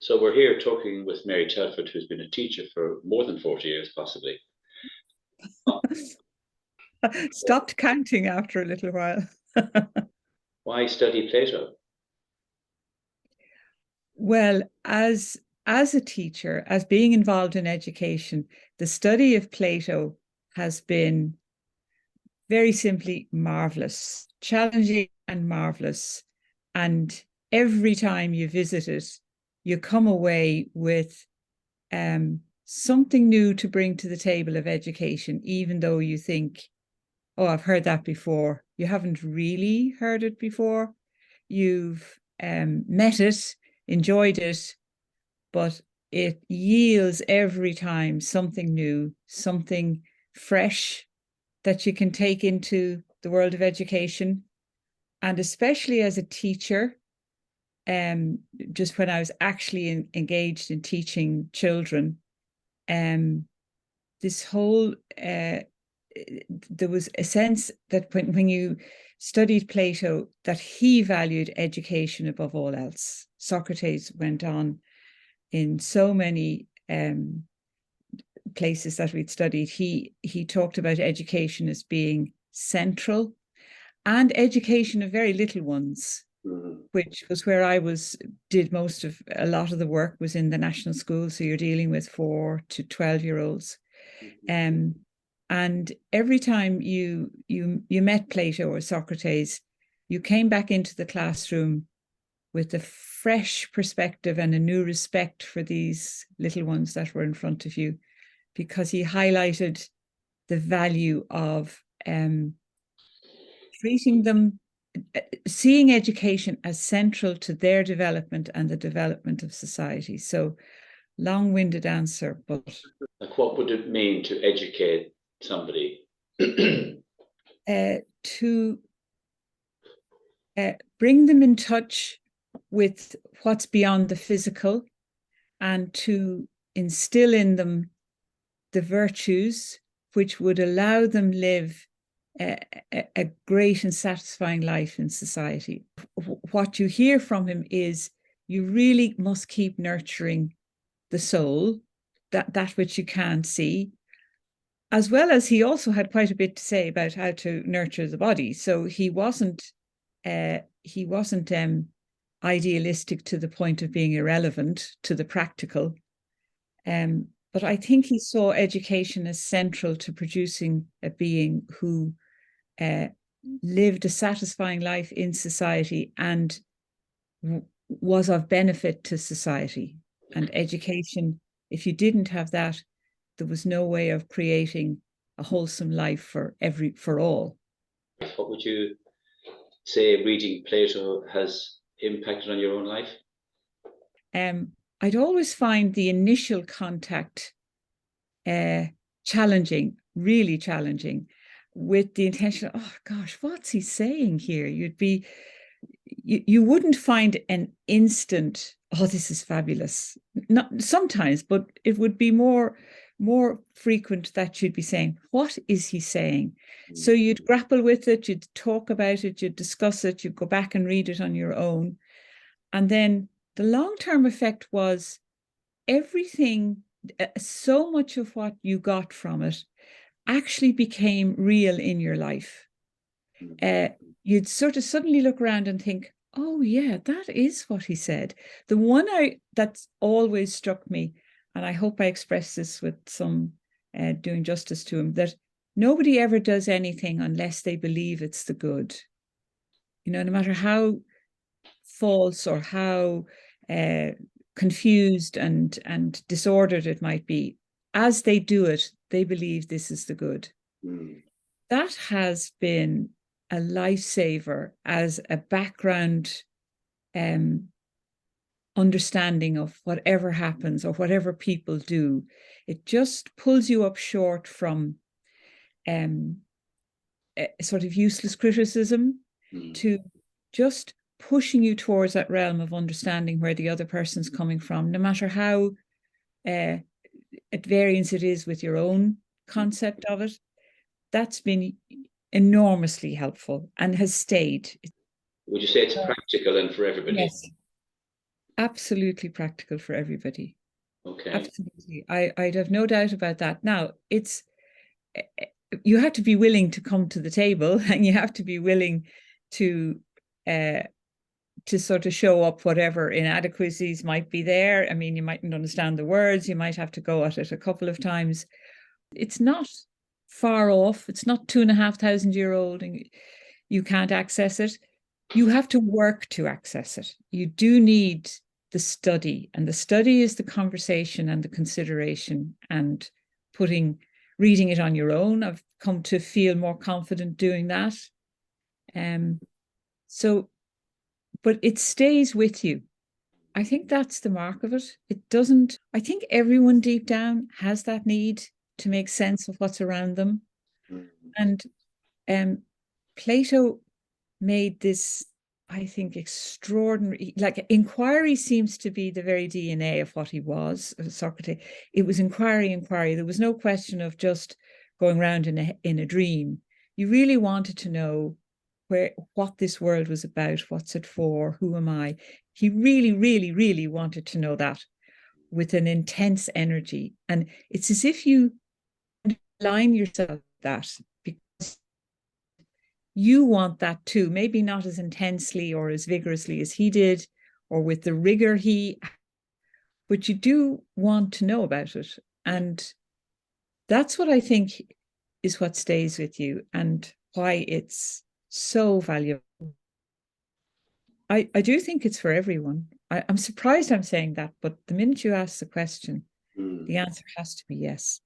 So we're here talking with Mary Telford, who's been a teacher for more than 40 years, possibly. Stopped counting after a little while. Why study Plato? Well, as a teacher, as being involved in education, the study of Plato has been very simply marvelous, challenging and marvelous. And every time you visit it, you come away with something new to bring to the table of education, even though you think, oh, I've heard that before. You haven't really heard it before. You've met it, enjoyed it, but it yields every time something new, something fresh that you can take into the world of education. And especially as a teacher, just when I was actually engaged in teaching children, this whole there was a sense that when you studied Plato, that he valued education above all else. Socrates went on in so many places that we'd studied. He talked about education as being central, and education of very little ones, which was where I did a lot of the work was in the national school. So you're dealing with 4 to 12-year-olds. And every time you met Plato or Socrates, you came back into the classroom with a fresh perspective and a new respect for these little ones that were in front of you, because he highlighted the value of treating them, seeing education as central to their development and the development of society. So, long-winded answer, but like, what would it mean to educate somebody? To bring them in touch with what's beyond the physical, and to instill in them the virtues which would allow them live a great and satisfying life in society. What you hear from him is you really must keep nurturing the soul, that which you can't see, as well as he also had quite a bit to say about how to nurture the body. So he wasn't idealistic to the point of being irrelevant to the practical. But I think he saw education as central to producing a being who lived a satisfying life in society and was of benefit to society. And education, if you didn't have that, there was no way of creating a wholesome life for all. What would you say reading Plato has impacted on your own life? I'd always find the initial contact challenging, really challenging, with the intention of, oh gosh, what's he saying here? You wouldn't find an instant, oh, this is fabulous. Not sometimes, but it would be more frequent that you'd be saying, what is he saying? So you'd grapple with it, you'd talk about it, you'd discuss it, you'd go back and read it on your own. And then the long-term effect was everything, so much of what you got from it actually became real in your life. You'd sort of suddenly look around and think, oh yeah, that is what he said. The one that's always struck me, and I hope I express this with some doing justice to him, that nobody ever does anything unless they believe it's the good. You know, no matter how false or how confused and disordered it might be, as they do it, they believe this is the good. That has been a lifesaver as a background understanding of whatever happens or whatever people do. It just pulls you up short from sort of useless criticism to just pushing you towards that realm of understanding where the other person's coming from, no matter how at variance it is with your own concept of it. That's been enormously helpful and has stayed. Would you say it's practical and for everybody? Yes, absolutely practical for everybody. Okay. Absolutely. I'd have no doubt about that. Now, it's you have to be willing to come to the table, and you have to be willing to uh, sort of show up whatever inadequacies might be there. I mean, you mightn't understand the words, you might have to go at it a couple of times. It's not far off. It's not 2,500 year old and you can't access it. You have to work to access it. You do need the study, and the study is the conversation and the consideration and reading it on your own. I've come to feel more confident doing that. So, but it stays with you. I think that's the mark of it. It doesn't, I think everyone deep down has that need to make sense of what's around them. And Plato made this, I think, extraordinary, like inquiry seems to be the very DNA of what he was, Socrates. It was inquiry. There was no question of just going around in a dream. You really wanted to know what this world was about, what's it for, who am I? He really, really, really wanted to know that with an intense energy. And it's as if you align yourself with that, because you want that too, maybe not as intensely or as vigorously as he did, or with the rigor but you do want to know about it. And that's what I think is what stays with you and why it's so valuable. I do think it's for everyone. I'm surprised I'm saying that, but the minute you ask the question, the answer has to be yes.